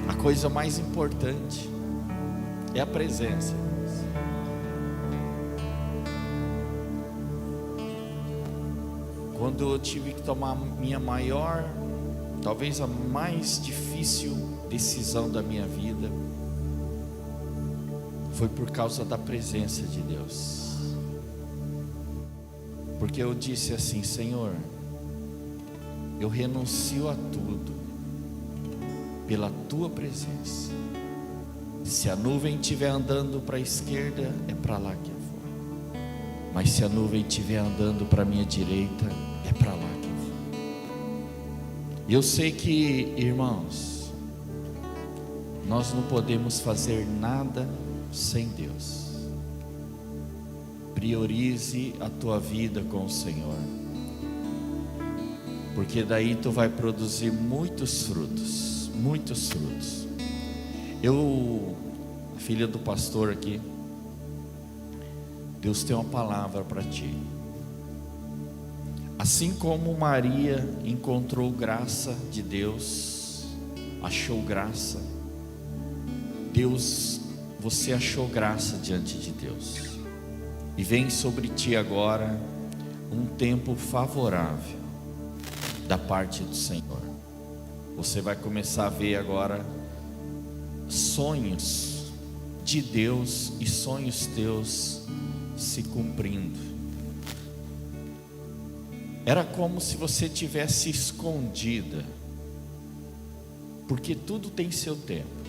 A coisa mais importante é a presença. Quando eu tive que tomar minha maior, talvez a mais difícil decisão da minha vida, foi por causa da presença de Deus. Porque eu disse assim: Senhor, eu renuncio a tudo pela tua presença. Se a nuvem estiver andando para a esquerda, é para lá que eu vou. Mas se a nuvem estiver andando para a minha direita, é para lá que eu vou. E eu sei que, irmãos, nós não podemos fazer nada sem Deus. Priorize a tua vida com o Senhor, porque daí tu vai produzir muitos frutos, muitos frutos. A filha do pastor aqui, Deus tem uma palavra para ti. Assim como Maria encontrou graça de Deus, achou graça, você achou graça diante de Deus. E vem sobre ti agora um tempo favorável da parte do Senhor. Você vai começar a ver agora sonhos de Deus e sonhos teus se cumprindo. Era como se você tivesse escondida, porque tudo tem seu tempo.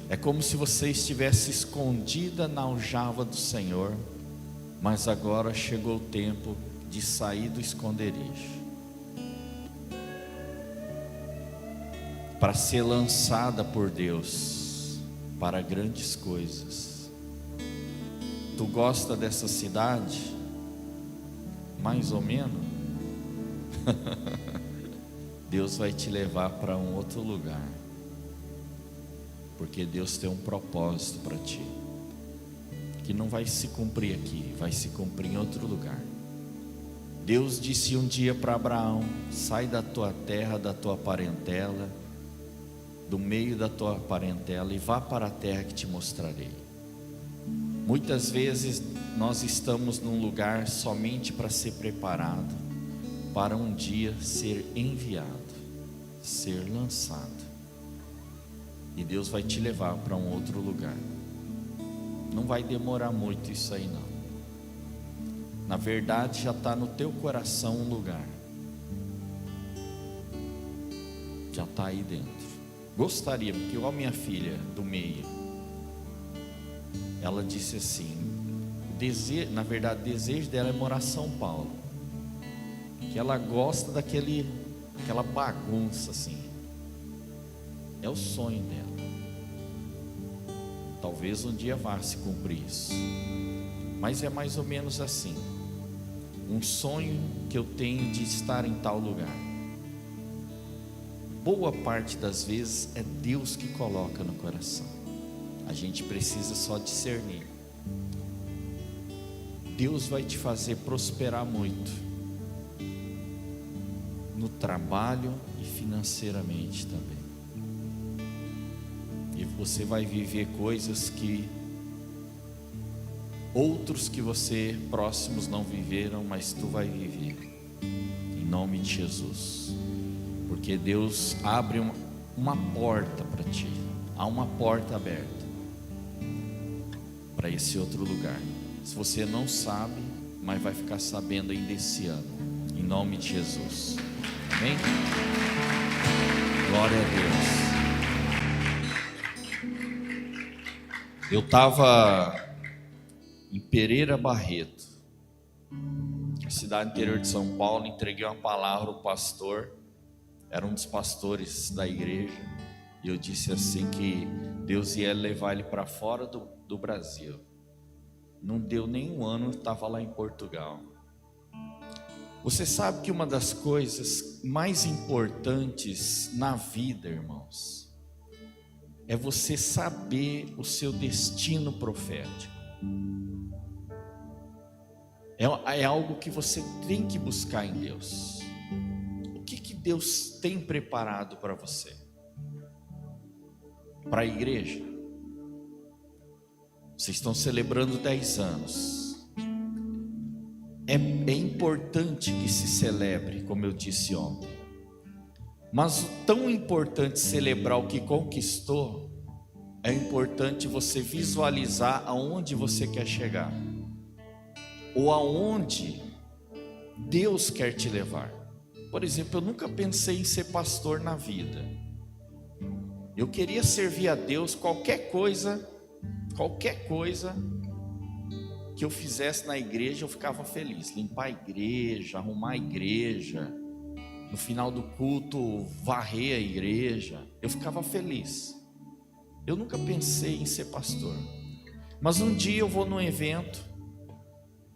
É como se você estivesse escondida na aljava do Senhor, mas agora chegou o tempo de sair do esconderijo, para ser lançada por Deus para grandes coisas. Tu gosta dessa cidade? Mais ou menos? Deus vai te levar para um outro lugar, porque Deus tem um propósito para ti, que não vai se cumprir aqui, vai se cumprir em outro lugar. Deus disse um dia para Abraão: sai da tua terra, da tua parentela, do meio da tua parentela, e vá para a terra que te mostrarei. Muitas vezes nós estamos num lugar somente para ser preparado, para um dia ser enviado, ser lançado. E Deus vai te levar para um outro lugar. Não vai demorar muito isso aí não. Na verdade já está no teu coração um lugar. Já está aí dentro. Gostaria, porque igual minha filha do meio, ela disse assim, na verdade o desejo dela é morar em São Paulo, que ela gosta daquela bagunça assim, é o sonho dela. Talvez um dia vá se cumprir isso, mas é mais ou menos assim, um sonho que eu tenho de estar em tal lugar. Boa parte das vezes é Deus que coloca no coração, a gente precisa só discernir. Deus vai te fazer prosperar muito, no trabalho e financeiramente também. E você vai viver coisas que outros que você próximos não viveram, mas tu vai viver, em nome de Jesus. Porque Deus abre uma porta para ti, há uma porta aberta para esse outro lugar. Se você não sabe, mas vai ficar sabendo ainda esse ano, em nome de Jesus. Amém? Glória a Deus. Eu estava em Pereira Barreto, cidade interior de São Paulo. Entreguei uma palavra ao pastor, era um dos pastores da igreja, e eu disse assim que Deus ia levar ele para fora do Brasil. Não deu nem um ano, estava lá em Portugal. Você sabe que uma das coisas mais importantes na vida, irmãos, é você saber o seu destino profético. É algo que você tem que buscar em Deus. O que Deus tem preparado para você? Para a igreja? Vocês estão celebrando 10 anos. É importante que se celebre, como eu disse ontem. Mas tão importante celebrar o que conquistou, é importante você visualizar aonde você quer chegar, ou aonde Deus quer te levar. Por exemplo, eu nunca pensei em ser pastor na vida. Eu queria servir a Deus, qualquer coisa que eu fizesse na igreja, eu ficava feliz. Limpar a igreja, arrumar a igreja, no final do culto, varrer a igreja, eu ficava feliz. Eu nunca pensei em ser pastor. Mas um dia eu vou num evento,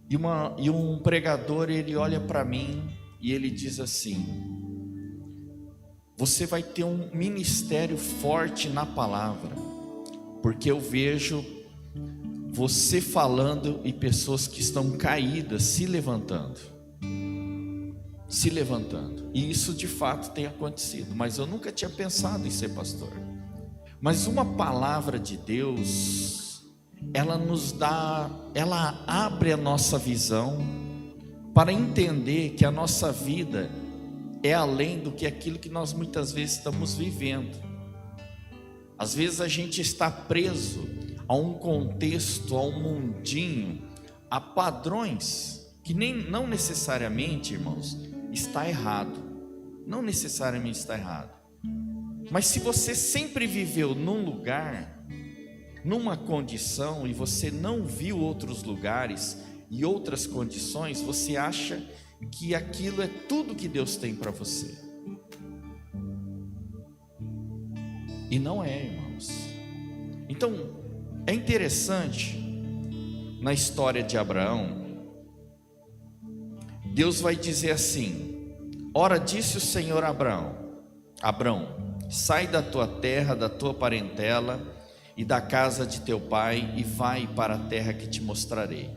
e um pregador, ele olha para mim, e ele diz assim: você vai ter um ministério forte na palavra, porque eu vejo você falando e pessoas que estão caídas se levantando. E isso de fato tem acontecido, mas eu nunca tinha pensado em ser pastor. Mas uma palavra de Deus, ela abre a nossa visão para entender que a nossa vida é além do que aquilo que nós muitas vezes estamos vivendo. Às vezes a gente está preso a um contexto, a um mundinho, a padrões que não necessariamente, irmãos, está errado. Não necessariamente está errado. Mas se você sempre viveu num lugar, numa condição, e você não viu outros lugares e outras condições, você acha que aquilo é tudo que Deus tem para você. E não é, irmãos. Então, é interessante, na história de Abraão, Deus vai dizer assim: ora, disse o Senhor a Abraão, sai da tua terra, da tua parentela e da casa de teu pai, e vai para a terra que te mostrarei.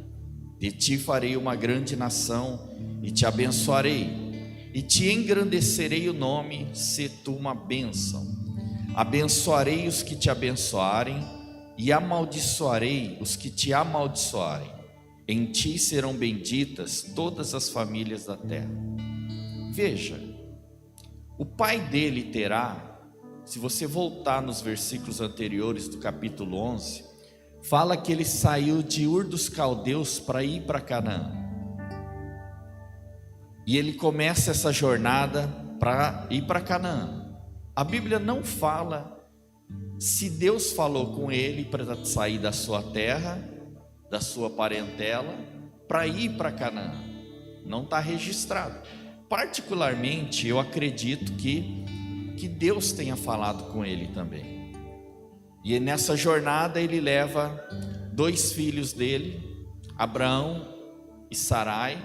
De ti farei uma grande nação, e te abençoarei, e te engrandecerei o nome, se tu uma bênção. Abençoarei os que te abençoarem, e amaldiçoarei os que te amaldiçoarem. Em ti serão benditas todas as famílias da terra. Veja, o pai dele terá, se você voltar nos versículos anteriores do capítulo 11, fala que ele saiu de Ur dos Caldeus para ir para Canaã. E ele começa essa jornada para ir para Canaã. A Bíblia não fala se Deus falou com ele para sair da sua terra, da sua parentela, para ir para Canaã. Não está registrado. Particularmente, eu acredito que Deus tenha falado com ele também. E nessa jornada ele leva 2 filhos dele, Abraão e Sarai,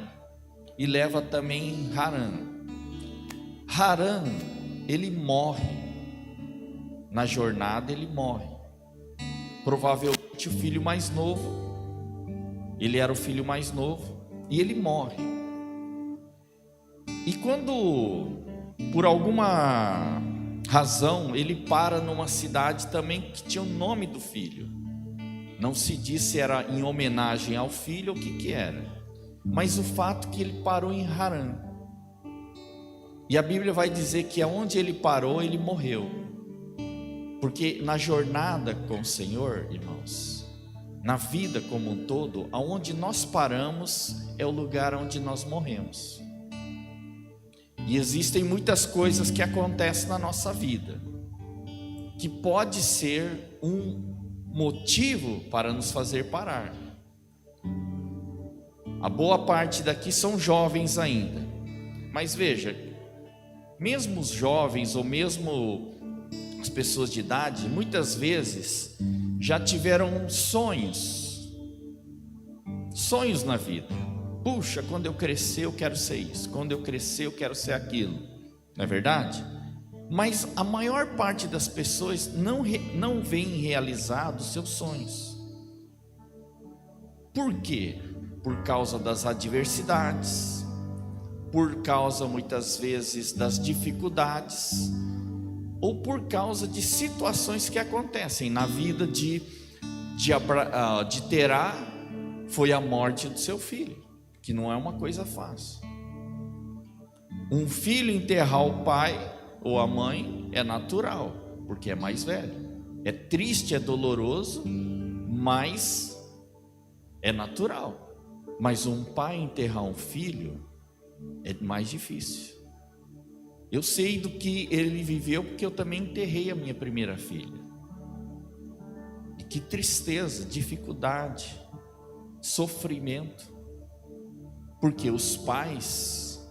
e leva também Harã. Harã, ele morre. Na jornada ele morre. Provavelmente o filho mais novo. Ele era o filho mais novo e ele morre. E quando, por alguma razão, ele para numa cidade também que tinha o nome do filho. Não se diz se era em homenagem ao filho ou o que era. Mas o fato é que ele parou em Harã. E a Bíblia vai dizer que aonde ele parou, ele morreu. Porque na jornada com o Senhor, irmãos, na vida como um todo, aonde nós paramos é o lugar onde nós morremos. E existem muitas coisas que acontecem na nossa vida, que pode ser um motivo para nos fazer parar. A boa parte daqui são jovens ainda, mas veja, mesmo os jovens ou mesmo as pessoas de idade, muitas vezes já tiveram sonhos na vida. Puxa, quando eu crescer eu quero ser isso, quando eu crescer eu quero ser aquilo, não é verdade? Mas a maior parte das pessoas não vem realizados seus sonhos. Por quê? por causa das adversidades, por causa muitas vezes das dificuldades, ou por causa de situações que acontecem na vida de Terá. Foi a morte do seu filho, que não é uma coisa fácil. Um filho enterrar o pai ou a mãe é natural, porque é mais velho. É triste, é doloroso, mas é natural. Mas um pai enterrar um filho é mais difícil. Eu sei do que ele viveu, porque eu também enterrei a minha primeira filha. E que tristeza, dificuldade, sofrimento, porque os pais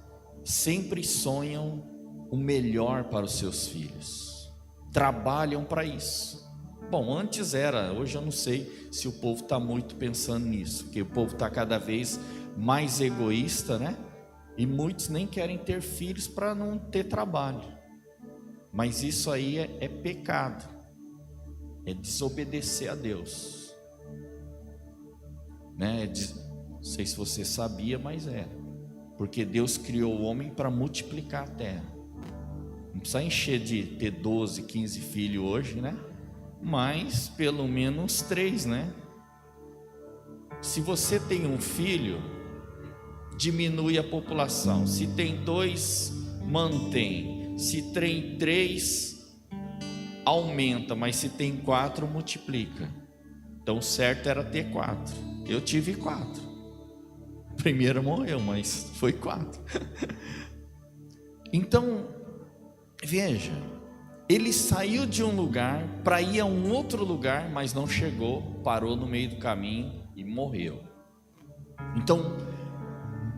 sempre sonham o melhor para os seus filhos, trabalham para isso. Bom, antes era, hoje eu não sei se o povo está muito pensando nisso, porque o povo está cada vez mais egoísta, né? E muitos nem querem ter filhos para não ter trabalho. Mas isso aí é pecado, é desobedecer a Deus, né? Não sei se você sabia, mas porque Deus criou o homem para multiplicar a terra. Não precisa encher de ter 12, 15 filhos hoje, né? Mas pelo menos 3, né? Se você tem um filho, diminui a população. Se tem 2, mantém. Se tem 3, aumenta. Mas se tem 4, multiplica. Então o certo era ter 4. Eu tive 4. Primeiro morreu, mas foi 4. Então, veja, ele saiu de um lugar para ir a um outro lugar, mas não chegou, parou no meio do caminho e morreu. Então,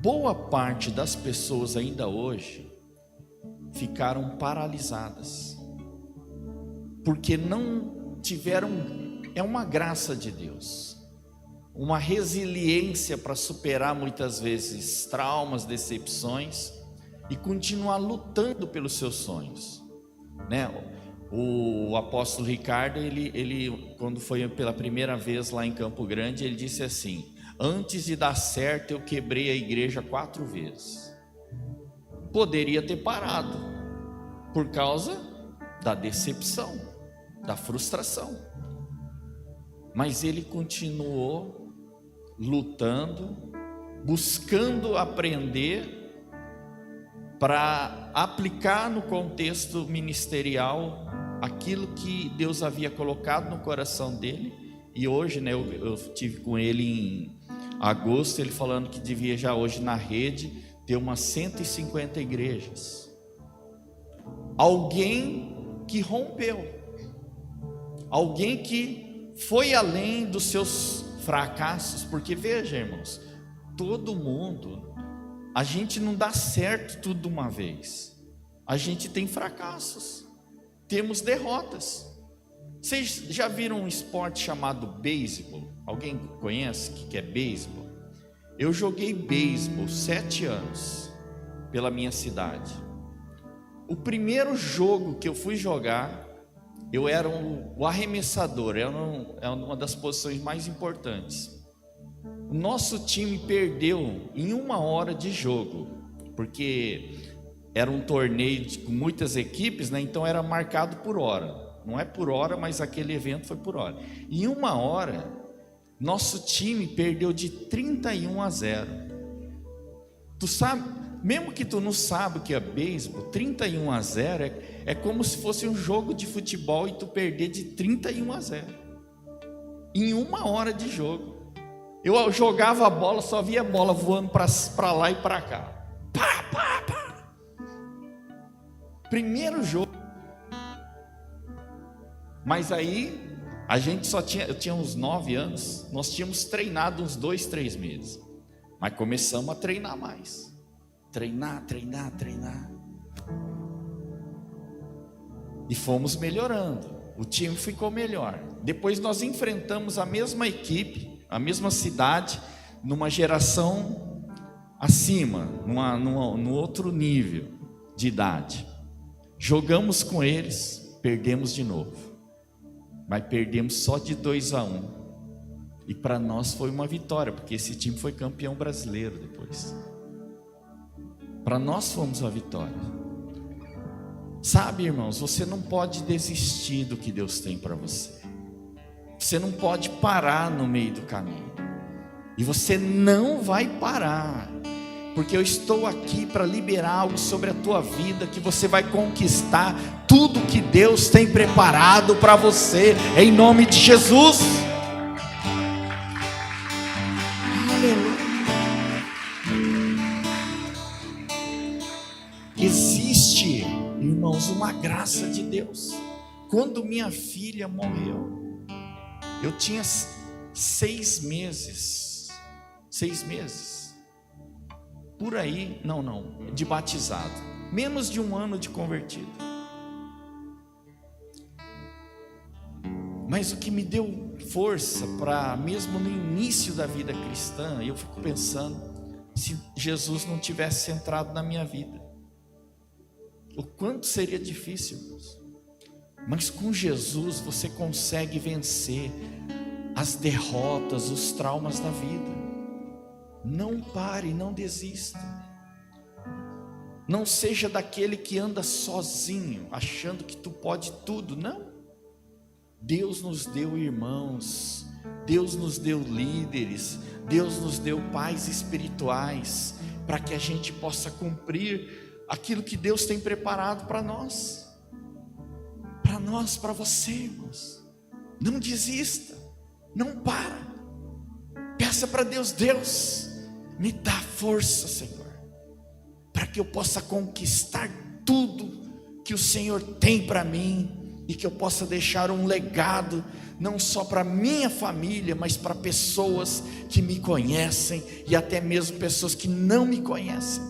boa parte das pessoas ainda hoje ficaram paralisadas, porque não tiveram, é uma graça de Deus, uma resiliência para superar muitas vezes traumas, decepções e continuar lutando pelos seus sonhos, né? O apóstolo Ricardo, ele quando foi pela primeira vez lá em Campo Grande, ele disse assim: antes de dar certo eu quebrei a igreja 4 vezes. Poderia ter parado por causa da decepção, da frustração, mas ele continuou lutando, buscando aprender para aplicar no contexto ministerial aquilo que Deus havia colocado no coração dele. E hoje, né, eu tive com ele em agosto, ele falando que devia já hoje na rede ter umas 150 igrejas. Alguém que rompeu, alguém que foi além dos seus fracassos, porque veja, irmãos, todo mundo, a gente não dá certo tudo de uma vez, a gente tem fracassos, temos derrotas. Vocês já viram um esporte chamado beisebol? Alguém conhece o que é beisebol? Eu joguei beisebol 7 anos pela minha cidade. O primeiro jogo que eu fui jogar, eu era o arremessador, era uma das posições mais importantes. O nosso time perdeu em 1 hora de jogo, porque era um torneio com muitas equipes, né? Então era marcado por hora. Não é por hora, mas aquele evento foi por hora. Em 1 hora, nosso time perdeu de 31-0. Tu sabe, mesmo que tu não sabe o que é beisebol, 31-0 é como se fosse um jogo de futebol e tu perder de 31-0 em 1 hora de jogo. Eu jogava a bola, só via a bola voando para lá e para cá. Pá, pá, pá. Primeiro jogo. Mas aí a gente eu tinha uns 9 anos, nós tínhamos treinado uns 2, 3 meses. Mas começamos a treinar mais. Treinar. E fomos melhorando. O time ficou melhor. Depois nós enfrentamos a mesma equipe, a mesma cidade, numa geração acima, num outro nível de idade. Jogamos com eles, perdemos de novo. Mas perdemos só de 2-1. E para nós foi uma vitória, porque esse time foi campeão brasileiro depois. Para nós fomos uma vitória. Sabe, irmãos, você não pode desistir do que Deus tem para você. Você não pode parar no meio do caminho. E você não vai parar, porque eu estou aqui para liberar algo sobre a tua vida, que você vai conquistar tudo que Deus tem preparado para você, em nome de Jesus. Existe, irmãos, uma graça de Deus. Quando minha filha morreu, eu tinha 6 meses, por aí, de batizado, menos de 1 ano de convertido. Mas o que me deu força para, mesmo no início da vida cristã, eu fico pensando, se Jesus não tivesse entrado na minha vida, o quanto seria difícil, irmãos. Mas com Jesus você consegue vencer as derrotas, os traumas da vida. Não pare, não desista. Não seja daquele que anda sozinho, achando que tu pode tudo. Não. Deus nos deu irmãos, Deus nos deu líderes, Deus nos deu pais espirituais, para que a gente possa cumprir aquilo que Deus tem preparado para nós, para você, irmãos. Não desista, não para, peça para Deus: Deus, me dá força, Senhor, para que eu possa conquistar tudo que o Senhor tem para mim, e que eu possa deixar um legado, não só para minha família, mas para pessoas que me conhecem, e até mesmo pessoas que não me conhecem.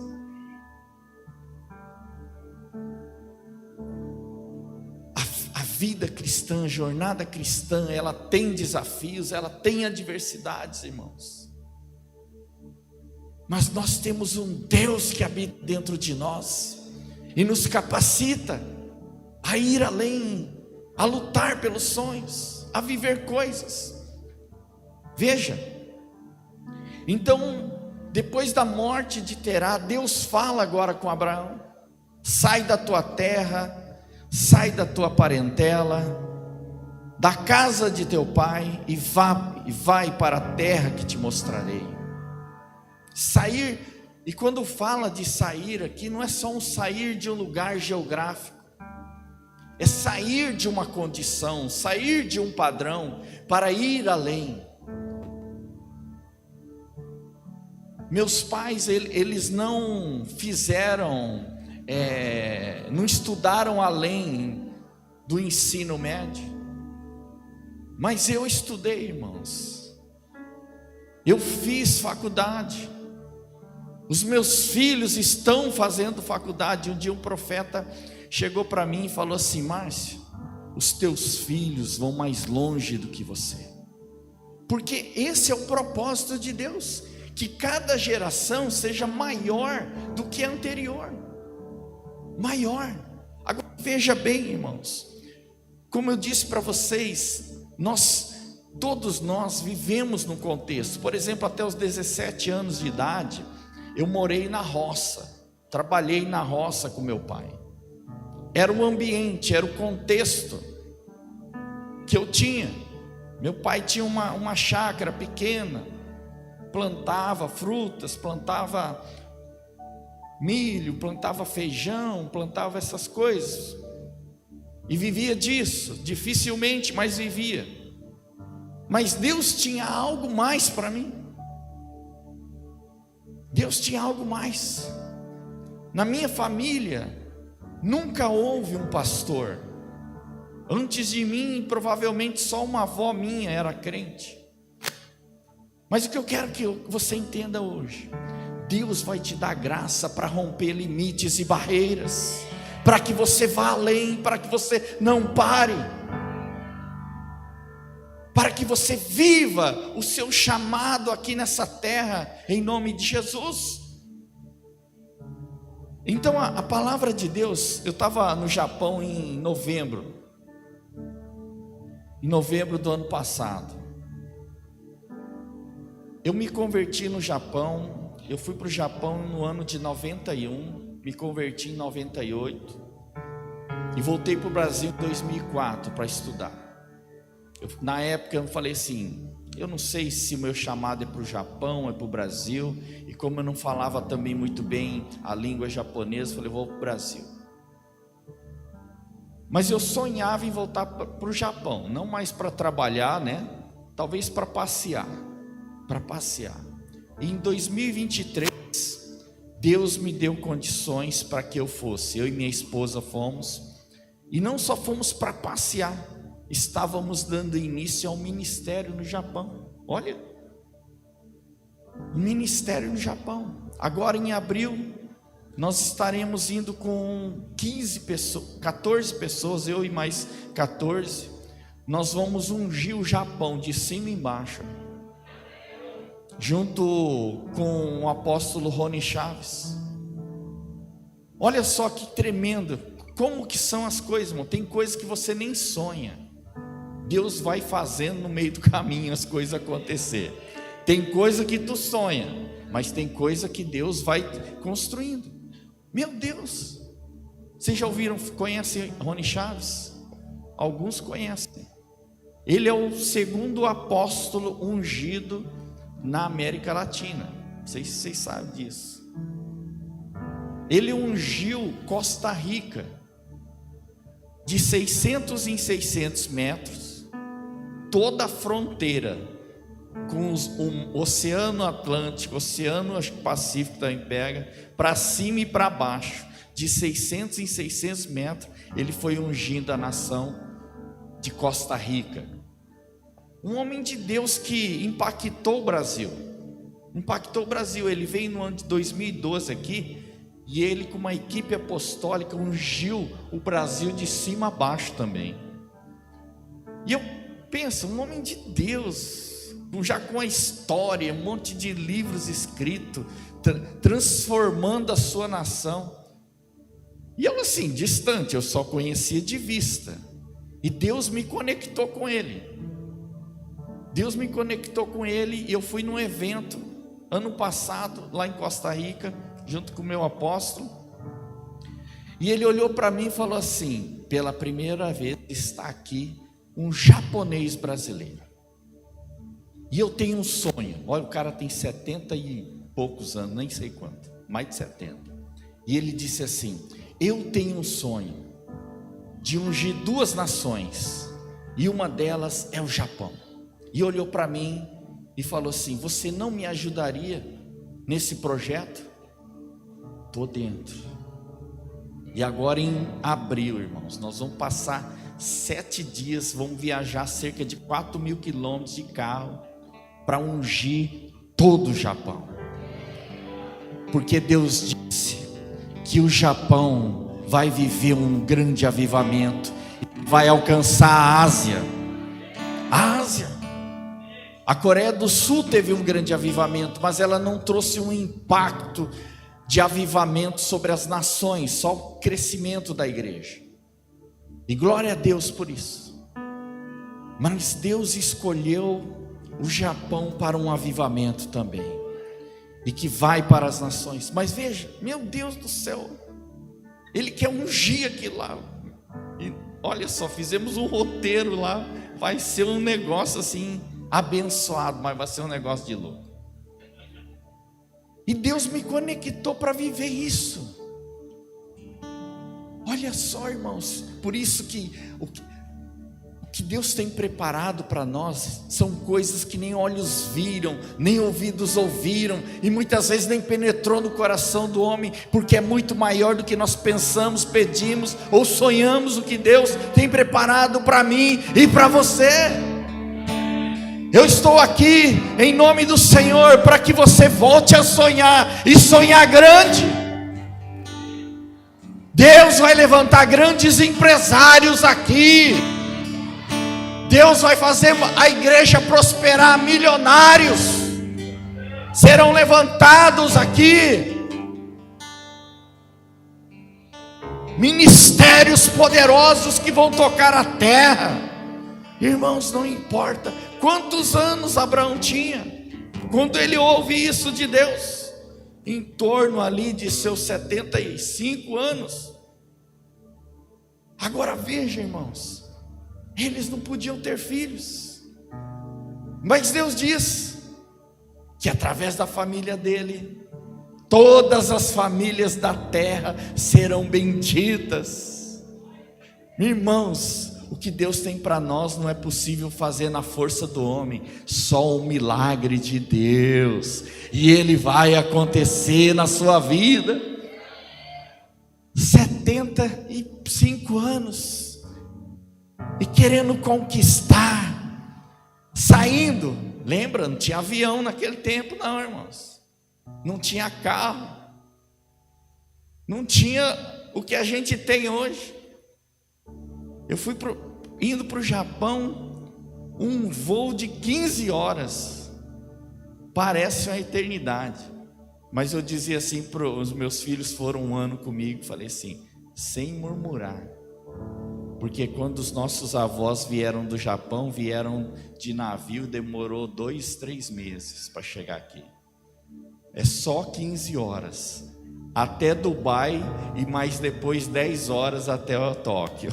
Vida cristã, jornada cristã, ela tem desafios, ela tem adversidades, irmãos. Mas nós temos um Deus que habita dentro de nós e nos capacita a ir além, a lutar pelos sonhos, a viver coisas. Veja, então, depois da morte de Terá, Deus fala agora com Abraão: sai da tua terra, sai da tua parentela, da casa de teu pai, e vai para a terra que te mostrarei. Sair, e quando fala de sair aqui, não é só um sair de um lugar geográfico, é sair de uma condição, sair de um padrão, para ir além. Meus pais, eles não fizeram, não estudaram além do ensino médio, mas eu estudei, irmãos. Eu fiz faculdade. Os meus filhos estão fazendo faculdade. Um dia um profeta chegou para mim e falou assim: Márcio, os teus filhos vão mais longe do que você, porque esse é o propósito de Deus, que cada geração seja maior do que a anterior. Maior. Agora veja bem, irmãos, como eu disse para vocês, todos nós vivemos num contexto. Por exemplo, até os 17 anos de idade, eu morei na roça, trabalhei na roça com meu pai. Era o ambiente, era o contexto que eu tinha. Meu pai tinha uma chácara pequena, plantava frutas, plantava milho, plantava feijão, plantava essas coisas, e vivia disso, dificilmente, mas vivia. Mas Deus tinha algo mais para mim. Deus tinha algo mais. Na minha família nunca houve um pastor. Antes de mim, provavelmente só uma avó minha era crente. Mas o que eu quero que você entenda hoje: Deus vai te dar graça para romper limites e barreiras, para que você vá além, para que você não pare, para que você viva o seu chamado aqui nessa terra, em nome de Jesus. Então a palavra de Deus, eu estava no Japão em novembro do ano passado. Eu me converti no Japão, eu fui para o Japão no ano de 91, me converti em 98 e voltei para o Brasil em 2004 para estudar. Na época eu falei assim, eu não sei se o meu chamado é para o Japão, é para o Brasil, e como eu não falava também muito bem a língua japonesa, eu falei, vou para o Brasil. Mas eu sonhava em voltar para o Japão, não mais para trabalhar, né? Talvez para passear. E em 2023, Deus me deu condições para que eu fosse. Eu e minha esposa fomos, e não só fomos para passear, estávamos dando início ao ministério no Japão. Olha, um ministério no Japão. Agora em abril, nós estaremos indo com 14 pessoas, eu e mais 14. Nós vamos ungir o Japão de cima e embaixo, junto com o apóstolo Rony Chaves. Olha só que tremendo, como que são as coisas, irmão. Tem coisas que você nem sonha, Deus vai fazendo no meio do caminho as coisas acontecer. Tem coisa que tu sonha, mas tem coisa que Deus vai construindo. Meu Deus, vocês já ouviram, conhecem Rony Chaves? Alguns conhecem. Ele é o segundo apóstolo ungido na América Latina. Não sei se vocês sabem disso. Ele ungiu Costa Rica de 600 em 600 metros, toda a fronteira com o Oceano Atlântico, Oceano Pacífico também pega, para cima e para baixo, de 600 em 600 metros, ele foi ungindo a nação de Costa Rica. Um homem de Deus que impactou o Brasil. Ele veio no ano de 2012 aqui, e ele com uma equipe apostólica ungiu o Brasil de cima a baixo também. E eu penso, um homem de Deus, já com a história, um monte de livros escritos, transformando a sua nação. E eu assim, distante, eu só conhecia de vista, e Deus me conectou com ele. E eu fui num evento ano passado lá em Costa Rica, junto com o meu apóstolo, e ele olhou para mim e falou assim: pela primeira vez está aqui um japonês brasileiro, e eu tenho um sonho. Olha, o cara tem 70 e poucos anos, nem sei quanto, mais de 70, e ele disse assim: eu tenho um sonho de ungir 2 nações, e uma delas é o Japão. E olhou para mim e falou assim: você não me ajudaria nesse projeto? Estou dentro. E agora em abril, irmãos, nós vamos passar 7 dias, vamos viajar cerca de 4.000 quilômetros de carro para ungir todo o Japão, porque Deus disse que o Japão vai viver um grande avivamento, vai alcançar a Ásia. A Coreia do Sul teve um grande avivamento, mas ela não trouxe um impacto de avivamento sobre as nações, só o crescimento da igreja. E glória a Deus por isso. Mas Deus escolheu o Japão para um avivamento também, e que vai para as nações. Mas veja, meu Deus do céu, Ele quer ungir aquilo lá. E olha só, fizemos um roteiro lá, vai ser um negócio assim abençoado, mas vai ser um negócio de louco. E Deus me conectou para viver isso. Olha só, irmãos, por isso que o que Deus tem preparado para nós são coisas que nem olhos viram, nem ouvidos ouviram, e muitas vezes nem penetrou no coração do homem, porque é muito maior do que nós pensamos, pedimos ou sonhamos. O que Deus tem preparado para mim e para você. Eu estou aqui em nome do Senhor para que você volte a sonhar, e sonhar grande. Deus vai levantar grandes empresários aqui. Deus vai fazer a igreja prosperar, milionários serão levantados aqui, ministérios poderosos que vão tocar a terra. Irmãos, não importa quantos anos Abraão tinha, Quando ele ouve isso de Deus, em torno ali de seus 75 anos. Agora veja, irmãos, eles não podiam ter filhos, mas Deus diz que através da família dele, todas as famílias da terra serão benditas. Irmãos, o que Deus tem para nós não é possível fazer na força do homem, só um milagre de Deus, e ele vai acontecer na sua vida. 75 anos, e querendo conquistar, saindo, lembra, não tinha avião naquele tempo não, irmãos, não tinha carro, não tinha o que a gente tem hoje. Eu fui indo para o Japão, um voo de 15 horas, parece uma eternidade, mas eu dizia assim para os meus filhos, foram um ano comigo, falei assim, sem murmurar, porque quando os nossos avós vieram do Japão, vieram de navio, demorou 2, 3 meses para chegar aqui, é só 15 horas, até Dubai, e mais depois 10 horas até Tóquio.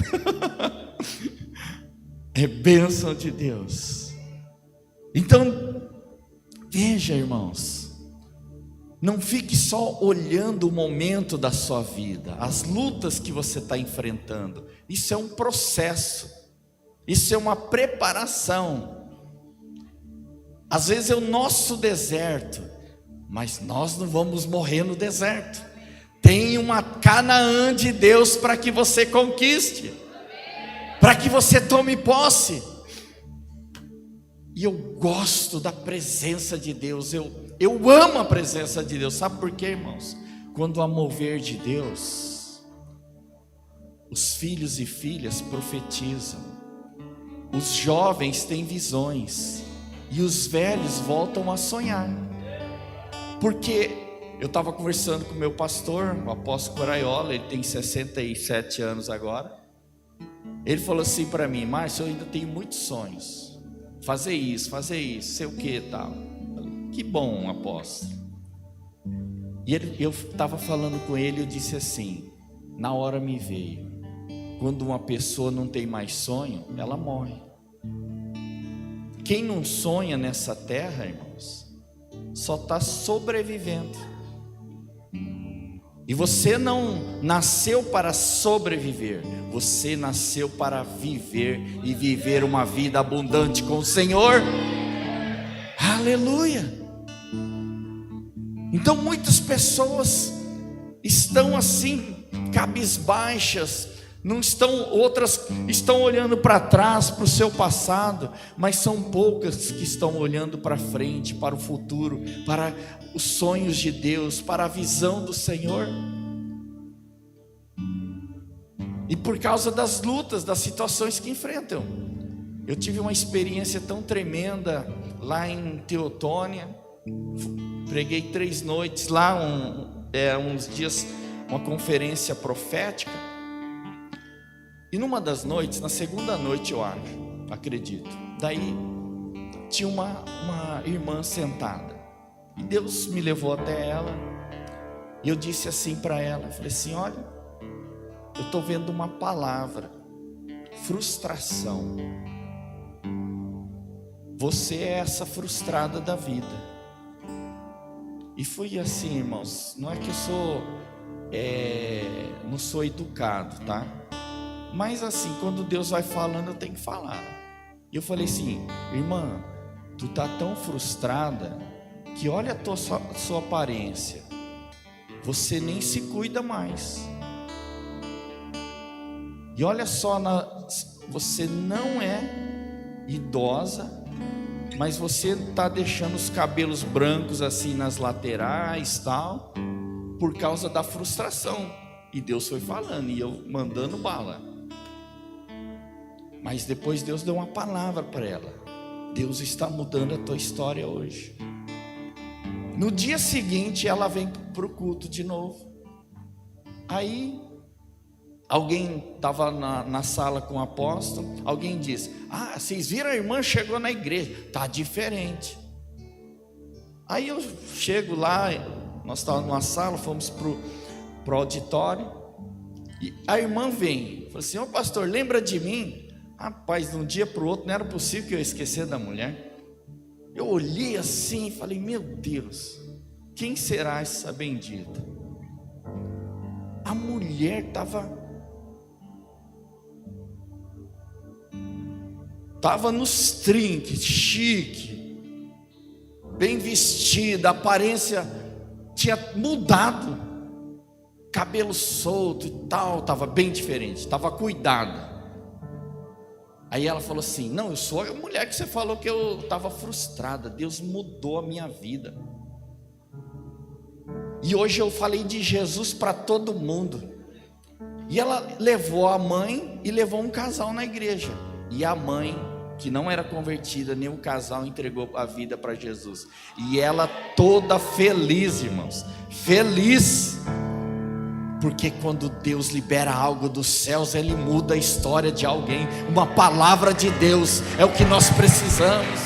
É bênção de Deus. Então, veja, irmãos, não fique só olhando o momento da sua vida, as lutas que você está enfrentando. Isso é um processo, isso é uma preparação. Às vezes é o nosso deserto, mas nós não vamos morrer no deserto. Tem uma Canaã de Deus para que você conquiste, para que você tome posse. E eu gosto da presença de Deus, eu amo a presença de Deus. Sabe por quê, irmãos? Quando há mover de Deus, os filhos e filhas profetizam, os jovens têm visões, e os velhos voltam a sonhar. Porque eu estava conversando com o meu pastor, o apóstolo Coraiola, ele tem 67 anos agora. Ele falou assim para mim, Márcio, eu ainda tenho muitos sonhos, fazer isso, sei o que tal. Que bom, apóstolo. E eu estava falando com ele, eu disse assim, na hora me veio, quando uma pessoa não tem mais sonho, ela morre. Quem não sonha nessa terra, irmãos, só está sobrevivendo. E você não nasceu para sobreviver, você nasceu para viver, e viver uma vida abundante com o Senhor. Aleluia. Então muitas pessoas estão assim, cabisbaixas, não estão, outras estão olhando para trás, para o seu passado, mas são poucas que estão olhando para frente, para o futuro, para os sonhos de Deus, para a visão do Senhor. E por causa das lutas, das situações que enfrentam, eu tive uma experiência tão tremenda lá em Teotônia, preguei 3 noites lá, uns dias, uma conferência profética. E numa das noites, na segunda noite eu acredito, daí tinha uma irmã sentada, e Deus me levou até ela, e eu disse assim para ela, eu falei assim, olha, eu estou vendo uma palavra, frustração, você é essa frustrada da vida. E foi assim, irmãos, não é que eu não sou educado, tá? Mas assim, quando Deus vai falando, eu tenho que falar. E eu falei assim, irmã, tu tá tão frustrada, que olha a sua aparência, você nem se cuida mais. E olha só, você não é idosa, mas você está deixando os cabelos brancos assim nas laterais, tal, por causa da frustração. E Deus foi falando, e eu mandando bala. Mas depois Deus deu uma palavra para ela. Deus está mudando a tua história hoje. No dia seguinte ela vem para o culto de novo. Aí alguém estava na sala com o apóstolo, alguém disse, vocês viram, a irmã chegou na igreja, está diferente. Aí eu chego lá, nós estávamos numa sala, fomos pro auditório, e a irmã vem, falou assim: ô pastor, lembra de mim? Rapaz, de um dia para o outro não era possível que eu esquecesse da mulher. Eu olhei assim e falei: meu Deus, quem será essa bendita? A mulher estava nos trinques, chique, bem vestida, a aparência tinha mudado, cabelo solto e tal, estava bem diferente, estava cuidada. Aí ela falou assim: não, eu sou a mulher que você falou que eu estava frustrada, Deus mudou a minha vida, e hoje eu falei de Jesus para todo mundo. E ela levou a mãe e levou um casal na igreja, e a mãe, que não era convertida, nem o casal, entregou a vida para Jesus, e ela toda feliz, irmãos, feliz, porque quando Deus libera algo dos céus, Ele muda a história de alguém. Uma palavra de Deus é o que nós precisamos.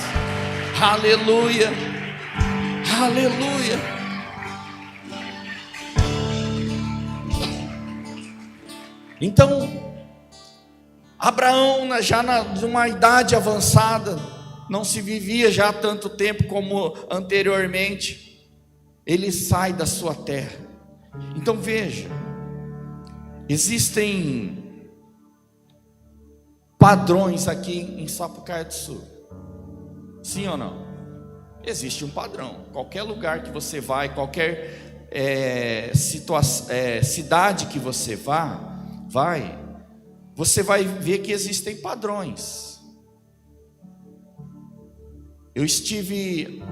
Aleluia, aleluia. Então, Abraão, já numa idade avançada, não se vivia já há tanto tempo como anteriormente, ele sai da sua terra. Então veja, existem padrões aqui em Sapucaia do Sul, sim ou não? Existe um padrão. Qualquer lugar que você vai, qualquer cidade que você você vai ver que existem padrões. Eu tive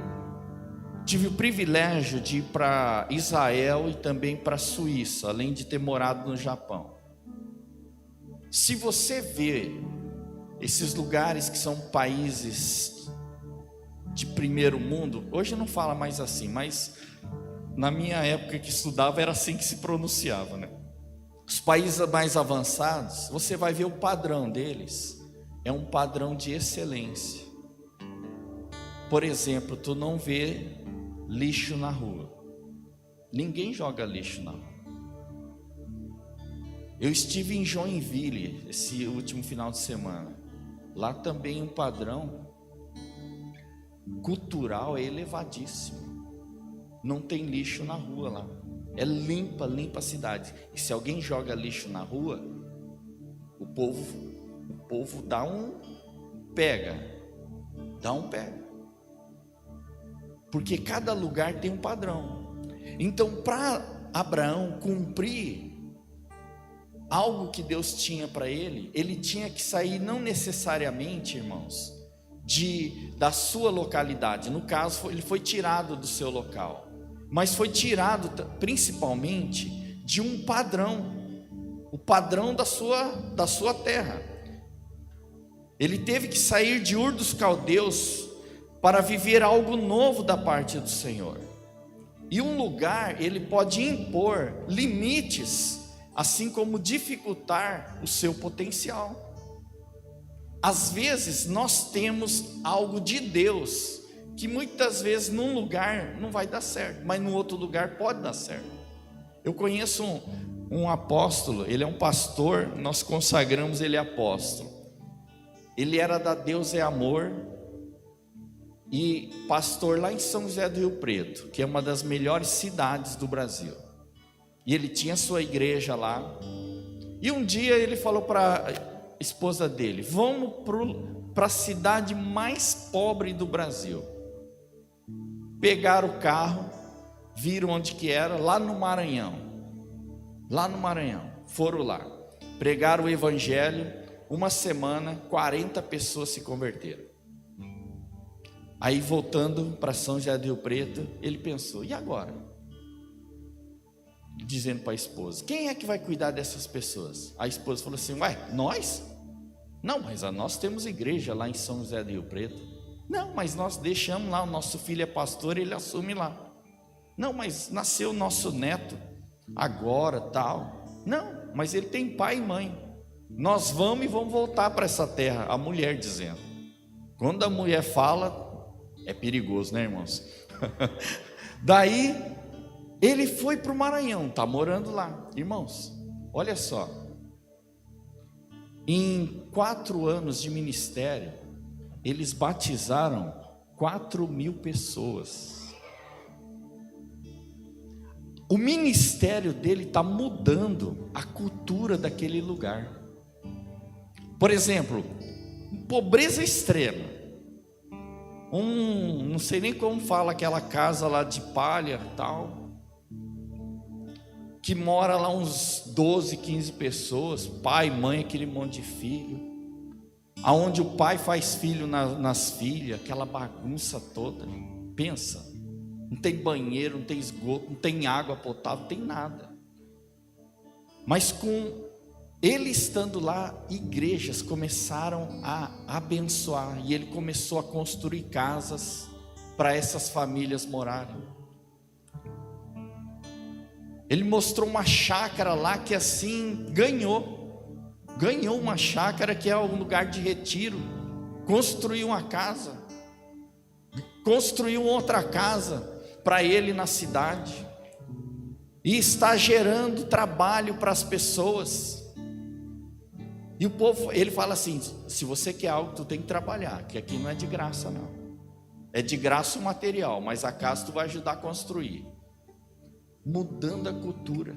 o privilégio de ir para Israel e também para a Suíça, além de ter morado no Japão. Se você vê esses lugares que são países de primeiro mundo, hoje não fala mais assim, mas na minha época que estudava era assim que se pronunciava, né? Os países mais avançados, você vai ver o padrão deles, é um padrão de excelência. Por exemplo, tu não vê lixo na rua, ninguém joga lixo na rua. Eu estive em Joinville esse último final de semana, lá também um padrão cultural é elevadíssimo, não tem lixo na rua lá, é limpa a cidade, e se alguém joga lixo na rua, o povo dá um pega, porque cada lugar tem um padrão. Então, para Abraão cumprir algo que Deus tinha para ele, ele tinha que sair não necessariamente, irmãos, da sua localidade. No caso, ele foi tirado do seu local, mas foi tirado principalmente de um padrão, o padrão da sua terra. Ele teve que sair de Ur dos Caldeus para viver algo novo da parte do Senhor. E um lugar, ele pode impor limites, assim como dificultar o seu potencial. Às vezes nós temos algo de Deus, que muitas vezes num lugar não vai dar certo, mas no outro lugar pode dar certo. Eu conheço um apóstolo, ele é um pastor, nós consagramos ele apóstolo. Ele era da Deus é Amor, e pastor lá em São José do Rio Preto, que é uma das melhores cidades do Brasil. E ele tinha sua igreja lá. E um dia ele falou para a esposa dele: vamos para a cidade mais pobre do Brasil. Pegaram o carro, viram onde que era, lá no Maranhão. Foram lá, pregaram o evangelho. Uma semana, 40 pessoas se converteram. Aí voltando para São José do Rio Preto, ele pensou: e agora? Dizendo para a esposa: quem é que vai cuidar dessas pessoas? A esposa falou assim: ué, nós? Não, mas nós temos igreja lá em São José do Rio Preto. Não, mas nós deixamos lá, o nosso filho é pastor, ele assume lá. Não, mas nasceu o nosso neto agora, tal. Não, mas ele tem pai e mãe. Nós vamos e vamos voltar para essa terra. A mulher dizendo. Quando a mulher fala, é perigoso, né, irmãos? Daí ele foi para o Maranhão, está morando lá. Irmãos, olha só, em 4 anos de ministério, eles batizaram 4.000 pessoas. O ministério dele está mudando a cultura daquele lugar. Por exemplo, pobreza extrema. Não sei nem como fala aquela casa lá de palha tal, que mora lá uns 12, 15 pessoas, pai, mãe, aquele monte de filho, aonde o pai faz filho nas filhas, aquela bagunça toda. Pensa, não tem banheiro, não tem esgoto, não tem água potável, não tem nada. Mas com ele estando lá, igrejas começaram a abençoar, e ele começou a construir casas para essas famílias morarem. Ele mostrou uma chácara lá que assim ganhou uma chácara que é um lugar de retiro, construiu uma casa, construiu outra casa para ele na cidade, e está gerando trabalho para as pessoas. E o povo, ele fala assim: se você quer algo, tu tem que trabalhar, que aqui não é de graça não, é de graça o material, mas a casa tu vai ajudar a construir. Mudando a cultura.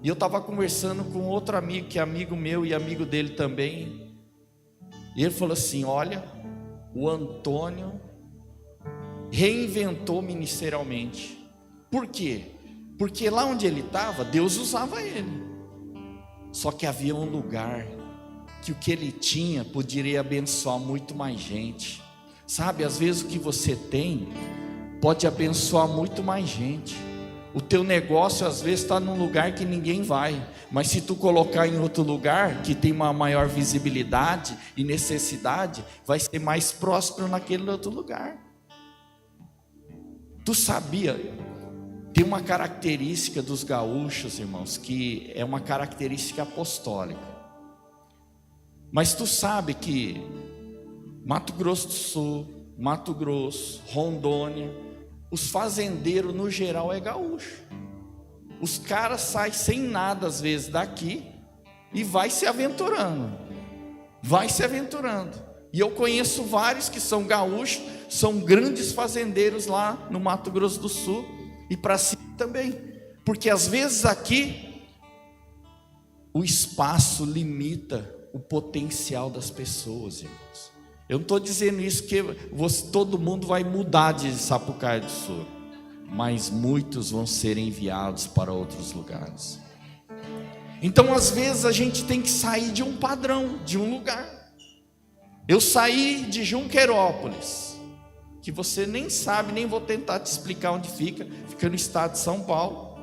E eu estava conversando com outro amigo, que é amigo meu e amigo dele também, e ele falou assim: olha, o Antônio reinventou ministerialmente. Por quê? Porque lá onde ele estava, Deus usava ele, só que havia um lugar que o que ele tinha poderia abençoar muito mais gente. Sabe, às vezes o que você tem pode abençoar muito mais gente. O teu negócio às vezes está num lugar que ninguém vai, mas se tu colocar em outro lugar que tem uma maior visibilidade e necessidade, vai ser mais próspero naquele outro lugar. Tu sabia? Tem uma característica dos gaúchos, irmãos, que é uma característica apostólica. Mas tu sabe que Mato Grosso do Sul, Mato Grosso, Rondônia, os fazendeiros no geral é gaúcho. Os caras saem sem nada às vezes daqui e vai se aventurando. E eu conheço vários que são gaúchos, são grandes fazendeiros lá no Mato Grosso do Sul e para cima também. Porque às vezes aqui o espaço limita o potencial das pessoas, irmãos. Eu não estou dizendo isso que todo mundo vai mudar de Sapucaia do Sul, mas muitos vão ser enviados para outros lugares. Então às vezes a gente tem que sair de um padrão, de um lugar. Eu saí de Junqueirópolis, que você nem sabe, nem vou tentar te explicar onde fica no estado de São Paulo,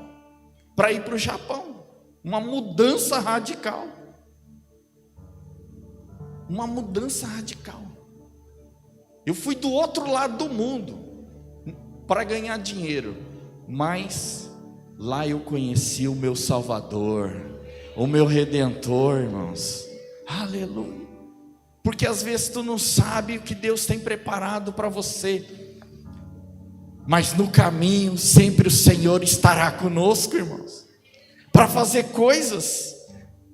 para ir para o Japão. Uma mudança radical. Uma mudança radical. Eu fui do outro lado do mundo para ganhar dinheiro, mas lá eu conheci o meu Salvador, o meu Redentor, irmãos. Aleluia. Porque às vezes tu não sabe o que Deus tem preparado para você, mas no caminho sempre o Senhor estará conosco, irmãos, para fazer coisas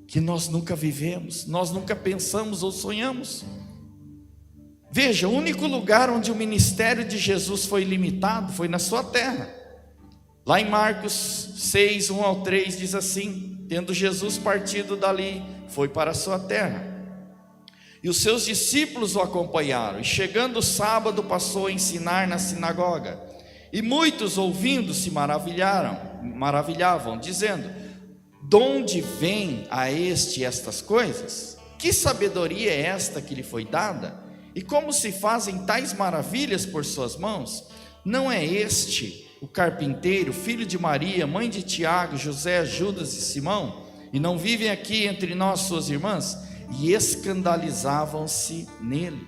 que nós nunca vivemos, nós nunca pensamos ou sonhamos. Veja, o único lugar onde o ministério de Jesus foi limitado foi na sua terra. Lá em Marcos 6, 1 ao 3 diz assim: tendo Jesus partido dali, foi para a sua terra, e os seus discípulos o acompanharam, e chegando o sábado passou a ensinar na sinagoga, e muitos ouvindo se maravilhavam, dizendo: de onde vem a este estas coisas? Que sabedoria é esta que lhe foi dada? E como se fazem tais maravilhas por suas mãos? Não é este o carpinteiro, filho de Maria, mãe de Tiago, José, Judas e Simão? E não vivem aqui entre nós suas irmãs? E escandalizavam-se nele.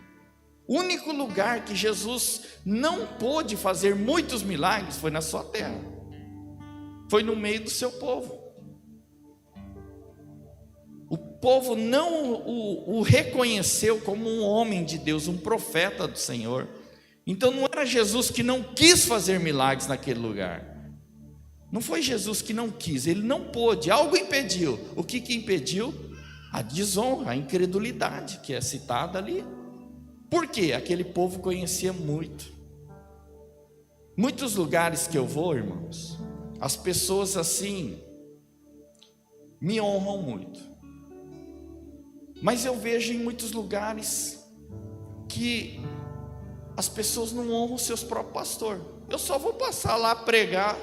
O único lugar que Jesus não pôde fazer muitos milagres foi na sua terra, foi no meio do seu povo. O povo não o reconheceu como um homem de Deus, um profeta do Senhor. Então não era Jesus que não quis fazer milagres naquele lugar. Não foi Jesus que não quis, ele não pôde, algo impediu. O que impediu? A desonra, a incredulidade que é citada ali. Por quê? Aquele povo conhecia muito. Muitos lugares que eu vou, irmãos, as pessoas assim me honram muito. Mas eu vejo em muitos lugares que as pessoas não honram seus próprios pastores. Eu só vou passar lá pregar,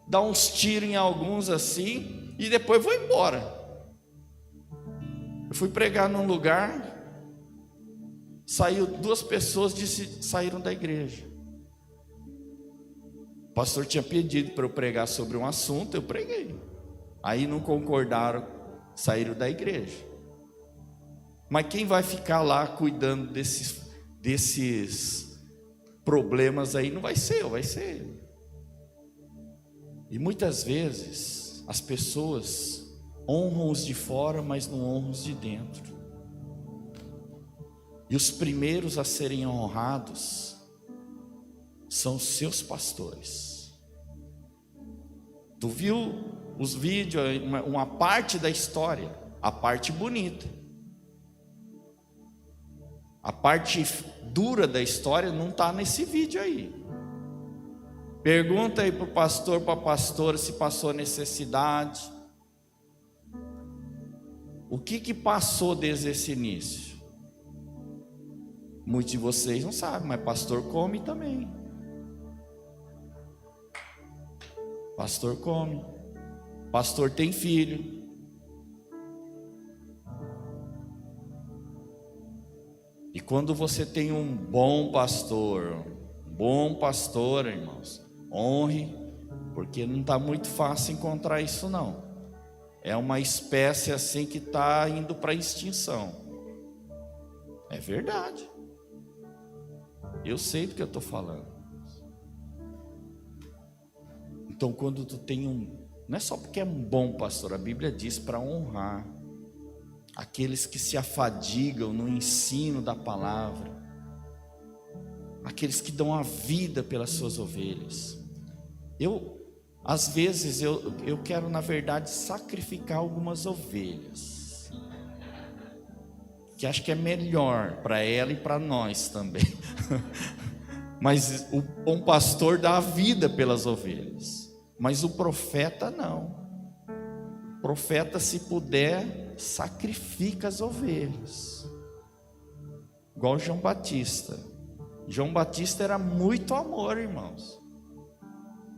dar uns tiros em alguns assim e depois vou embora. Eu fui pregar num lugar, saiu 2 pessoas, saíram da igreja. O pastor tinha pedido para eu pregar sobre um assunto, eu preguei. Aí não concordaram, saíram da igreja. Mas quem vai ficar lá cuidando desses problemas aí não vai ser eu, vai ser ele. E muitas vezes as pessoas honram os de fora, mas não honram os de dentro. E os primeiros a serem honrados são os seus pastores. Tu viu os vídeos, uma parte da história, a parte bonita. A parte dura da história não está nesse vídeo aí. Pergunta aí para o pastor, para a pastora, se passou necessidade. O que passou desde esse início? Muitos de vocês não sabem, mas pastor come também. Pastor come. Pastor tem filho. E quando você tem um bom pastor, irmãos, honre, porque não está muito fácil encontrar isso não. É uma espécie assim que está indo para a extinção. É verdade. Eu sei do que eu estou falando. Então quando tu tem não é só porque é um bom pastor, a Bíblia diz para honrar aqueles que se afadigam no ensino da palavra, aqueles que dão a vida pelas suas ovelhas. Às vezes eu quero na verdade sacrificar algumas ovelhas, que acho que é melhor para ela e para nós também. Mas o bom pastor dá a vida pelas ovelhas, mas o profeta não. O profeta, se puder, sacrifica as ovelhas, igual João Batista. João Batista era muito amor, irmãos.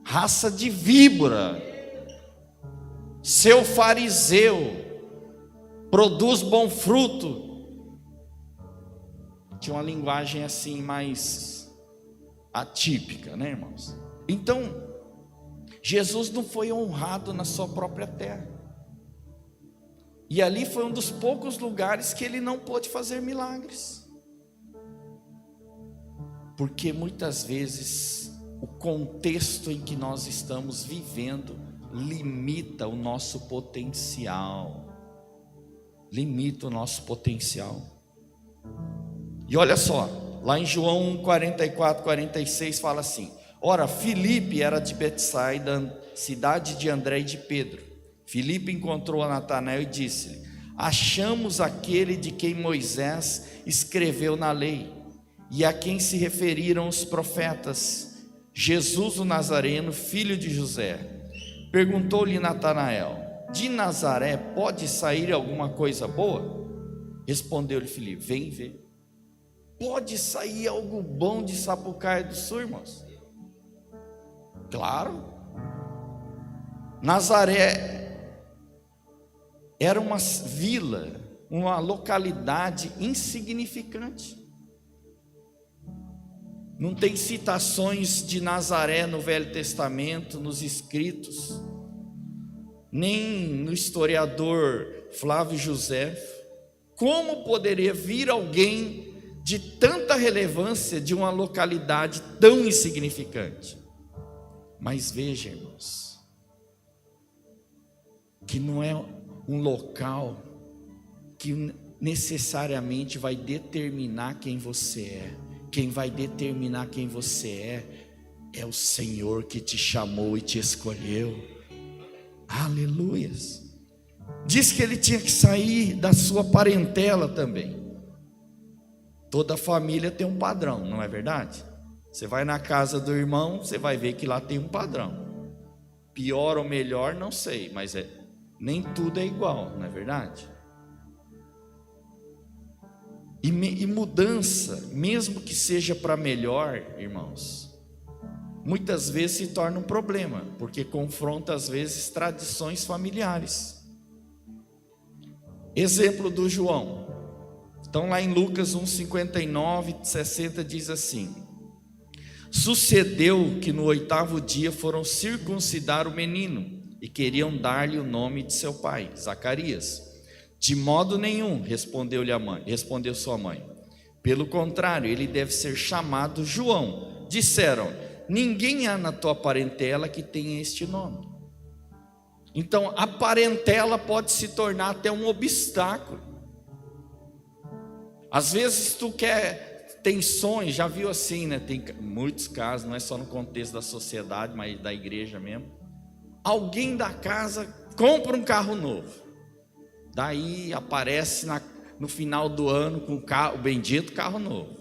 Raça de víbora, seu fariseu, produz bom fruto. Tinha uma linguagem assim mais atípica, né, irmãos? Então, Jesus não foi honrado na sua própria terra. E ali foi um dos poucos lugares que ele não pôde fazer milagres. Porque muitas vezes o contexto em que nós estamos vivendo limita o nosso potencial. Limita o nosso potencial. E olha só, lá em João 44, 46 fala assim: ora, Filipe era de Betsaida, cidade de André e de Pedro. Filipe encontrou a Natanael e disse-lhe: achamos aquele de quem Moisés escreveu na lei, e a quem se referiram os profetas, Jesus o Nazareno, filho de José. Perguntou-lhe Natanael: de Nazaré pode sair alguma coisa boa? Respondeu-lhe Filipe: vem ver. Pode sair algo bom de Sapucaia do Sul, irmãos? Claro. Nazaré era uma vila, uma localidade insignificante. Não tem citações de Nazaré no Velho Testamento, nos escritos, nem no historiador Flávio José. Como poderia vir alguém de tanta relevância de uma localidade tão insignificante? Mas veja, irmãos, que não é um local que necessariamente vai determinar quem você é. quem vai determinar quem você é o Senhor que te chamou e te escolheu. Aleluias. Diz que ele tinha que sair da sua parentela também. Toda família tem um padrão, não é verdade? Você vai na casa do irmão, você vai ver que lá tem um padrão. Pior ou melhor, não sei, mas nem tudo é igual, não é verdade? E mudança, mesmo que seja para melhor, irmãos, muitas vezes se torna um problema, porque confronta às vezes tradições familiares. Exemplo do João. Então lá em Lucas 1:59, 60 diz assim: sucedeu que no 8º dia foram circuncidar o menino e queriam dar-lhe o nome de seu pai, Zacarias. De modo nenhum, respondeu sua mãe. Pelo contrário, ele deve ser chamado João. Disseram: ninguém há na tua parentela que tenha este nome. Então a parentela pode se tornar até um obstáculo. Às vezes tu tem sonhos, já viu assim, né? Tem muitos casos, não é só no contexto da sociedade, mas da igreja mesmo. Alguém da casa compra um carro novo. Daí aparece no final do ano com o bendito carro novo.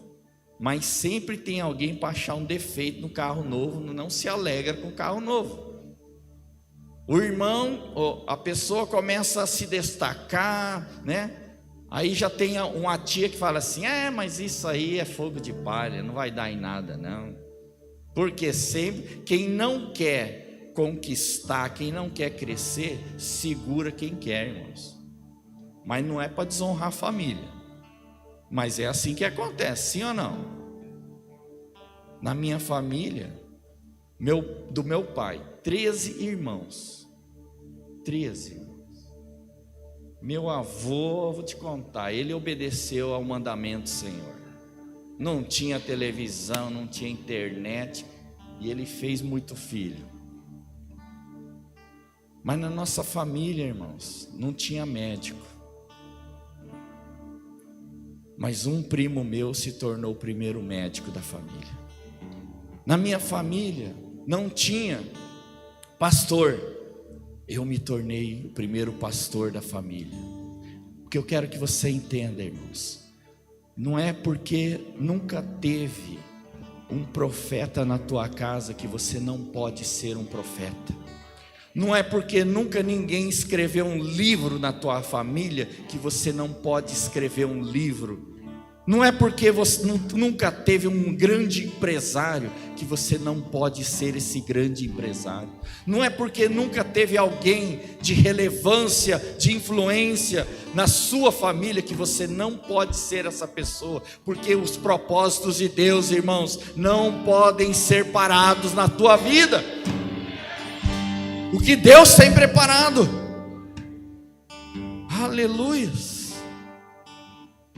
Mas sempre tem alguém para achar um defeito no carro novo, não se alegra com o carro novo. O irmão, a pessoa começa a se destacar, né? Aí já tem uma tia que fala assim: mas isso aí é fogo de palha, não vai dar em nada não. Porque sempre, quem não quer conquistar, quem não quer crescer, segura quem quer, irmãos. Mas não é para desonrar a família. Mas é assim que acontece, sim ou não? Na minha família, do meu pai, 13 irmãos. 13 irmãos. Meu avô, vou te contar, ele obedeceu ao mandamento do Senhor. Não tinha televisão, não tinha internet, e ele fez muito filho. Mas na nossa família, irmãos, não tinha médico. Mas um primo meu se tornou o primeiro médico da família. Na minha família não tinha pastor. Eu me tornei o primeiro pastor da família. O que eu quero que você entenda, irmãos, não é porque nunca teve um profeta na tua casa que você não pode ser um profeta. Não é porque nunca ninguém escreveu um livro na tua família que você não pode escrever um livro. Não é porque você nunca teve um grande empresário que você não pode ser esse grande empresário. Não é porque nunca teve alguém de relevância, de influência na sua família que você não pode ser essa pessoa. Porque os propósitos de Deus, irmãos, não podem ser parados na tua vida. O que Deus tem preparado, aleluias.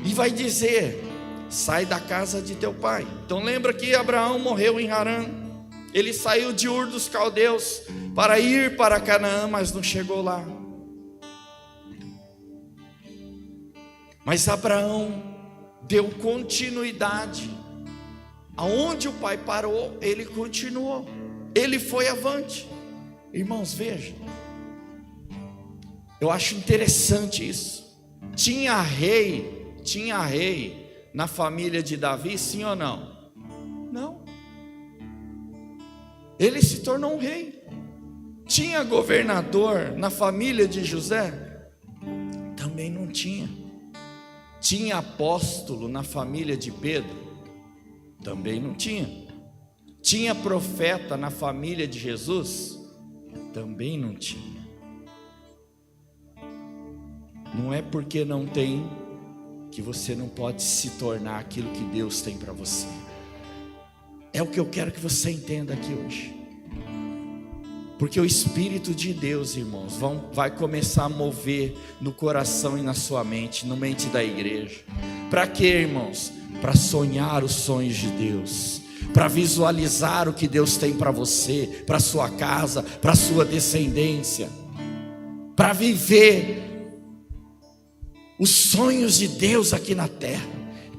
E vai dizer: sai da casa de teu pai. Então lembra que Abraão morreu em Harã. Ele saiu de Ur dos Caldeus para ir para Canaã, mas não chegou lá. Mas Abraão deu continuidade. Aonde o pai parou, ele continuou. Ele foi avante. Irmãos, vejam, eu acho interessante isso. Tinha rei na família de Davi, sim ou não? Não. Ele se tornou um rei. Tinha governador na família de José? Também não tinha. Tinha apóstolo na família de Pedro? Também não tinha. Tinha profeta na família de Jesus? Também não tinha. Não é porque não tem que você não pode se tornar aquilo que Deus tem para você. É o que eu quero que você entenda aqui hoje. Porque o Espírito de Deus, irmãos, vai começar a mover no coração e na sua mente, na mente da igreja. Para quê, irmãos? Para sonhar os sonhos de Deus, para visualizar o que Deus tem para você, para sua casa, para sua descendência, para viver os sonhos de Deus aqui na terra.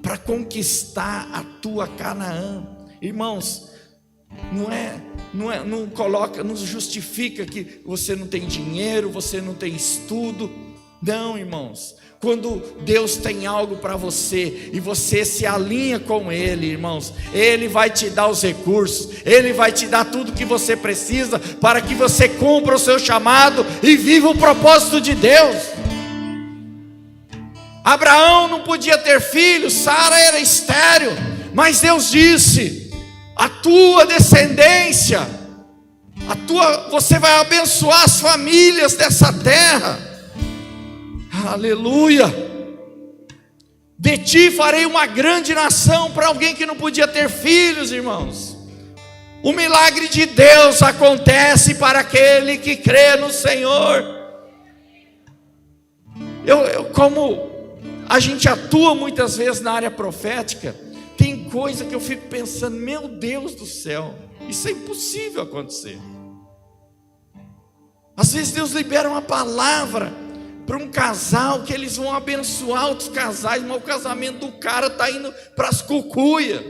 para conquistar a tua Canaã. Irmãos, não justifica que você não tem dinheiro, você não tem estudo. Não, irmãos. Quando Deus tem algo para você e você se alinha com Ele, irmãos, Ele vai te dar os recursos, Ele vai te dar tudo que você precisa para que você cumpra o seu chamado e viva o propósito de Deus. Abraão não podia ter filhos, Sara era estéril, mas Deus disse: a tua descendência, você vai abençoar as famílias dessa terra. Aleluia. De ti farei uma grande nação. Para alguém que não podia ter filhos, irmãos, o milagre de Deus acontece para aquele que crê no Senhor. Como a gente atua muitas vezes na área profética, tem coisa que eu fico pensando: meu Deus do céu, isso é impossível acontecer. Às vezes Deus libera uma palavra para um casal que eles vão abençoar outros casais, mas o casamento do cara está indo para as cucuias.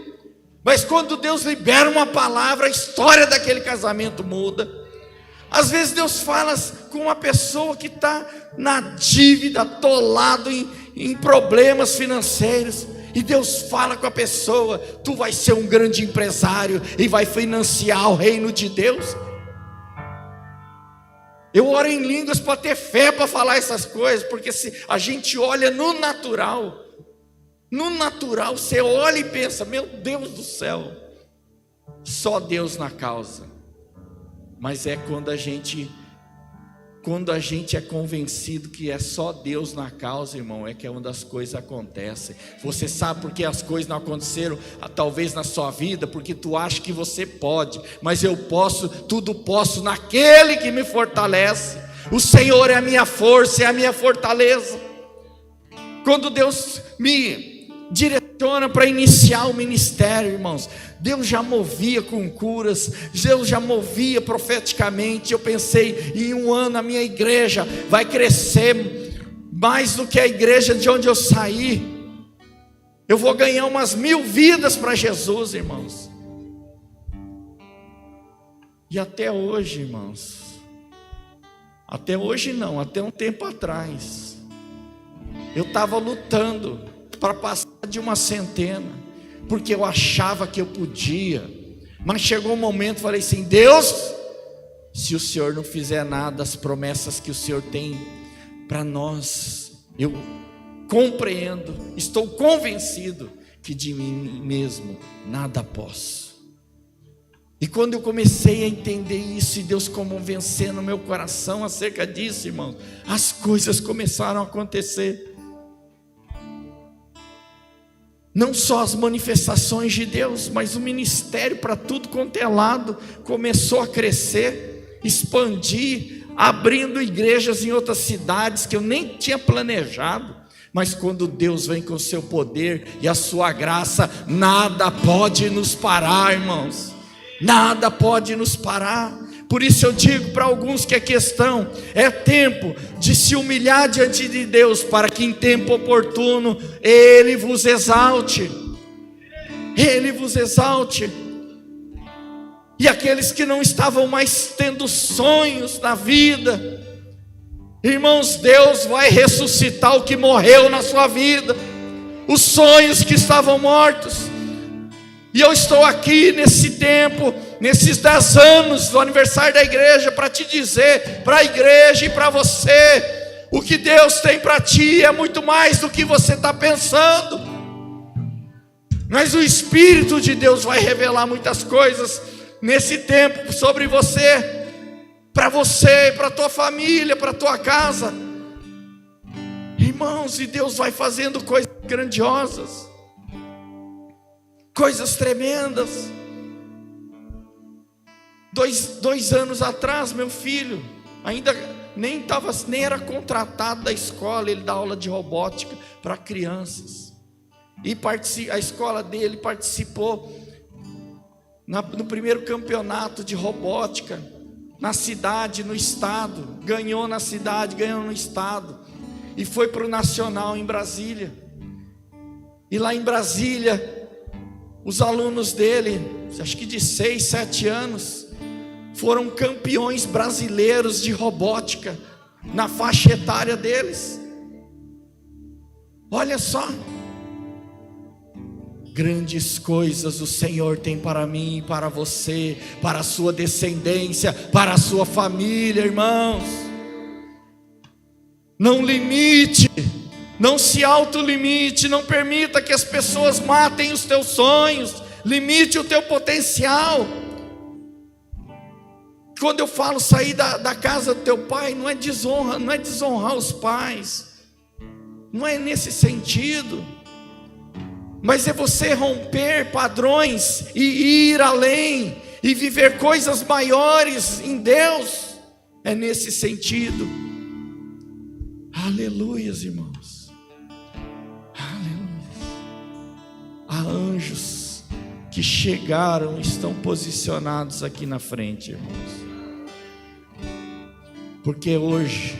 Mas quando Deus libera uma palavra, a história daquele casamento muda. Às vezes Deus fala com uma pessoa que está na dívida, atolado em problemas financeiros, e Deus fala com a pessoa: tu vai ser um grande empresário e vai financiar o reino de Deus. Eu oro em línguas para ter fé para falar essas coisas, porque se a gente olha no natural, você olha e pensa: meu Deus do céu, só Deus na causa. Mas é quando a gente é convencido que é só Deus na causa, irmão, é que é onde as coisas acontecem. Você sabe por que as coisas não aconteceram talvez na sua vida? Porque tu acha que você pode, mas eu posso, tudo posso naquele que me fortalece. O Senhor é a minha força, é a minha fortaleza. Quando Deus me direciona para iniciar o ministério, irmãos, Deus já movia com curas, Deus já movia profeticamente. Eu pensei: em um ano a minha igreja vai crescer mais do que a igreja de onde eu saí. Eu vou ganhar umas 1000 vidas para Jesus, irmãos. E até hoje, irmãos, até hoje não, até um tempo atrás, eu estava lutando para passar de uma centena, porque eu achava que eu podia. Mas chegou um momento, falei assim: Deus, se o Senhor não fizer nada, as promessas que o Senhor tem para nós, eu compreendo, estou convencido que de mim mesmo nada posso. E quando eu comecei a entender isso, e Deus convencendo no meu coração acerca disso, irmãos, as coisas começaram a acontecer. Não só as manifestações de Deus, mas o ministério para tudo quanto é lado começou a crescer, expandir, abrindo igrejas em outras cidades que eu nem tinha planejado. Mas quando Deus vem com o seu poder e a sua graça, nada pode nos parar, irmãos. Nada pode nos parar. Por isso eu digo para alguns que a questão é tempo de se humilhar diante de Deus, para que em tempo oportuno Ele vos exalte. Ele vos exalte. E aqueles que não estavam mais tendo sonhos na vida, irmãos, Deus vai ressuscitar o que morreu na sua vida, os sonhos que estavam mortos. E eu estou aqui nesse tempo, nesses 10 anos do aniversário da igreja, para te dizer, para a igreja e para você, o que Deus tem para ti é muito mais do que você está pensando. Mas o Espírito de Deus vai revelar muitas coisas nesse tempo sobre você, para a tua família, para a tua casa. Irmãos, e Deus vai fazendo coisas grandiosas, coisas tremendas. Dois anos atrás, meu filho ainda nem era contratado da escola. Ele dá aula de robótica para crianças, e a escola dele participou no primeiro campeonato de robótica na cidade, no estado. Ganhou na cidade, ganhou no estado, e foi para o nacional em Brasília. E lá em Brasília, os alunos dele, acho que de 6, 7 anos, foram campeões brasileiros de robótica na faixa etária deles. Olha só, grandes coisas o Senhor tem para mim, para você, para a sua descendência, para a sua família, irmãos. Não limite, não se autolimite, não permita que as pessoas matem os teus sonhos, limite o teu potencial. Quando eu falo sair da casa do teu pai, não é desonra, não é desonrar os pais, não é nesse sentido, mas é você romper padrões e ir além, e viver coisas maiores em Deus, é nesse sentido. Aleluias, irmãos, aleluias. Há anjos que chegaram e estão posicionados aqui na frente, irmãos, porque hoje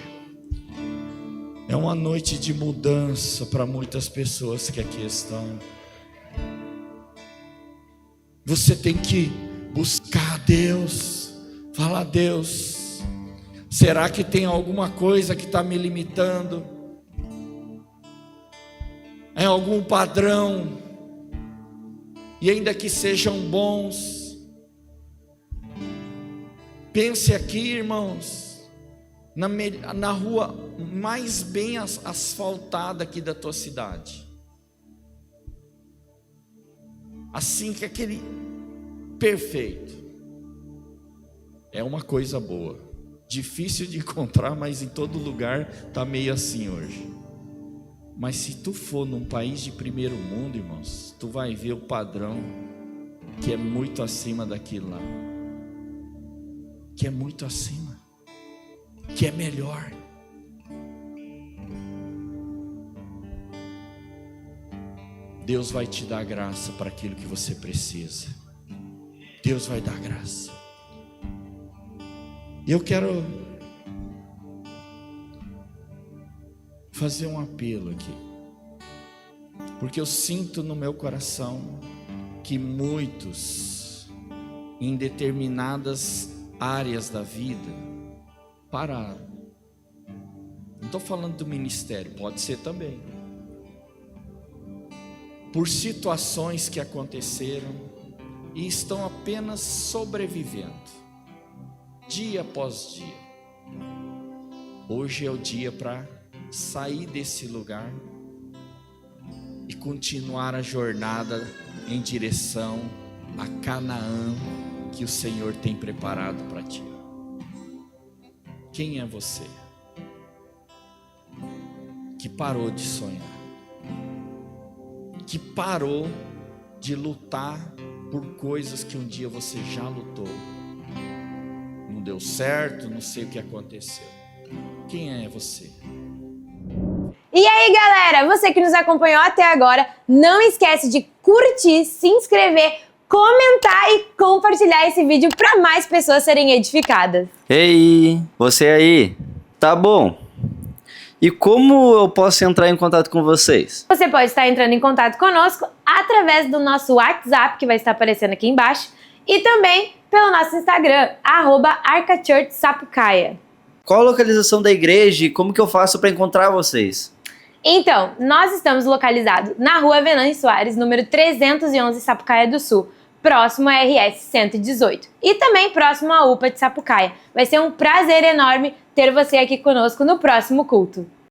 é uma noite de mudança para muitas pessoas que aqui estão. Você tem que buscar Deus, falar: Deus, será que tem alguma coisa que está me limitando? É algum padrão? E ainda que sejam bons, pense aqui, irmãos, na rua mais bem asfaltada aqui da tua cidade, assim que aquele perfeito, é uma coisa boa, difícil de encontrar, mas em todo lugar está meio assim hoje. Mas se tu for num país de primeiro mundo, irmãos, tu vai ver o padrão que é muito acima daquilo lá, que é muito acima, que é melhor. Deus vai te dar graça para aquilo que você precisa. Deus vai dar graça. Eu quero fazer um apelo aqui, porque eu sinto no meu coração que muitos, em determinadas áreas da vida, pararam. Não estou falando do ministério, pode ser também, por situações que aconteceram e estão apenas sobrevivendo, dia após dia. Hoje é o dia para sair desse lugar e continuar a jornada em direção a Canaã que o Senhor tem preparado para ti. Quem é você que parou de sonhar, que parou de lutar por coisas que um dia você já lutou, não deu certo, não sei o que aconteceu? Quem é você? E aí, galera, você que nos acompanhou até agora, não esquece de curtir, se inscrever, comentar e compartilhar esse vídeo para mais pessoas serem edificadas. Ei, você aí, tá bom? E como eu posso entrar em contato com vocês? Você pode estar entrando em contato conosco através do nosso WhatsApp, que vai estar aparecendo aqui embaixo, e também pelo nosso Instagram, @ArcaChurchSapucaia. Qual a localização da igreja e como que eu faço para encontrar vocês? Então, nós estamos localizados na rua Venâncio Soares, número 311, Sapucaia do Sul, próximo à RS 118. E também próximo à UPA de Sapucaia. Vai ser um prazer enorme ter você aqui conosco no próximo culto.